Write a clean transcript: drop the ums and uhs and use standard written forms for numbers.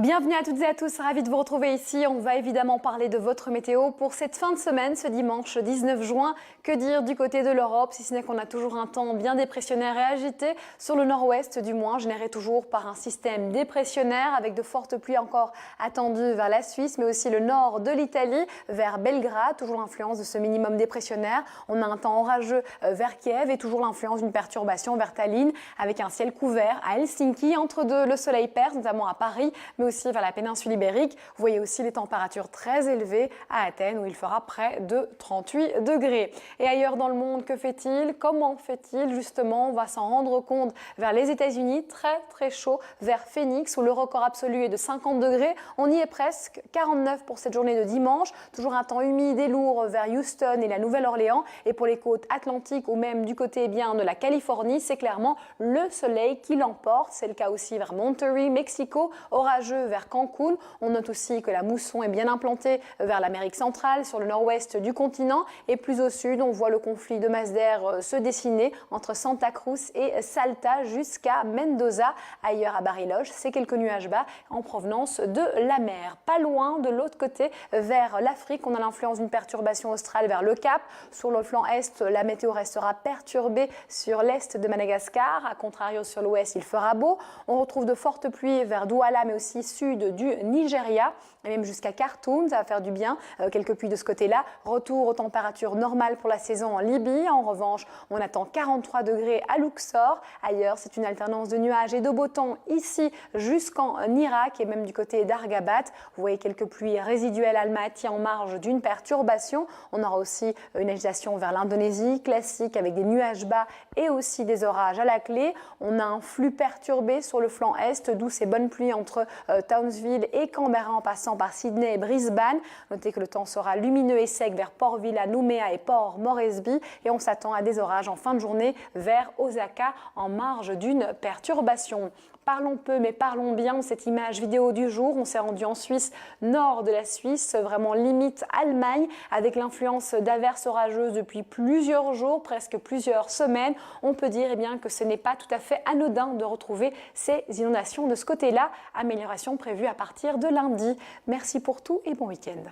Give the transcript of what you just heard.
Bienvenue à toutes et à tous, ravi de vous retrouver ici. On va évidemment parler de votre météo pour cette fin de semaine, ce dimanche 19 juin. Que dire du côté de l'Europe, si ce n'est qu'on a toujours un temps bien dépressionnaire et agité, sur le nord-ouest du moins, généré toujours par un système dépressionnaire avec de fortes pluies encore attendues vers la Suisse, mais aussi le nord de l'Italie, vers Belgrade, toujours l'influence de ce minimum dépressionnaire. On a un temps orageux vers Kiev et toujours l'influence d'une perturbation vers Tallinn, avec un ciel couvert à Helsinki, entre deux, le soleil perce, notamment à Paris, mais aussi vers la péninsule ibérique. Vous voyez aussi les températures très élevées à Athènes où il fera près de 38 degrés. Et ailleurs dans le monde, que fait-il? Comment fait-il? Justement, on va s'en rendre compte vers les États-Unis, très chaud, vers Phoenix où le record absolu est de 50 degrés. On y est presque, 49 pour cette journée de dimanche. Toujours un temps humide et lourd vers Houston et la Nouvelle-Orléans. Et pour les côtes atlantiques ou même du côté de la Californie, c'est clairement le soleil qui l'emporte. C'est le cas aussi vers Monterrey, Mexico, orageux vers Cancun. On note aussi que la mousson est bien implantée vers l'Amérique centrale, sur le nord-ouest du continent. Et plus au sud, on voit le conflit de masse d'air se dessiner entre Santa Cruz et Salta jusqu'à Mendoza. Ailleurs à Bariloche, c'est quelques nuages bas en provenance de la mer. Pas loin de l'autre côté, vers l'Afrique, on a l'influence d'une perturbation australe vers le Cap. Sur le flanc est, la météo restera perturbée sur l'est de Madagascar. A contrario, sur l'ouest, il fera beau. On retrouve de fortes pluies vers Douala, mais aussi sud du Nigeria et même jusqu'à Khartoum, ça va faire du bien, quelques pluies de ce côté-là. Retour aux températures normales pour la saison en Libye. En revanche, on attend 43 degrés à Luxor. Ailleurs, c'est une alternance de nuages et de beau temps ici jusqu'en Irak et même du côté d'Argabat. Vous voyez quelques pluies résiduelles à Almaty en marge d'une perturbation. On aura aussi une agitation vers l'Indonésie, classique avec des nuages bas et aussi des orages à la clé. On a un flux perturbé sur le flanc est, d'où ces bonnes pluies entre Townsville et Canberra en passant par Sydney et Brisbane. Notez que le temps sera lumineux et sec vers Port Vila, Nouméa et Port Moresby et on s'attend à des orages en fin de journée vers Osaka en marge d'une perturbation. Parlons peu mais parlons bien, cette image vidéo du jour, on s'est rendu en Suisse, nord de la Suisse, vraiment limite Allemagne, avec l'influence d'averses orageuses depuis plusieurs jours, presque plusieurs semaines. On peut dire que ce n'est pas tout à fait anodin de retrouver ces inondations de ce côté-là. Amélioration prévue à partir de lundi. Merci pour tout et bon week-end.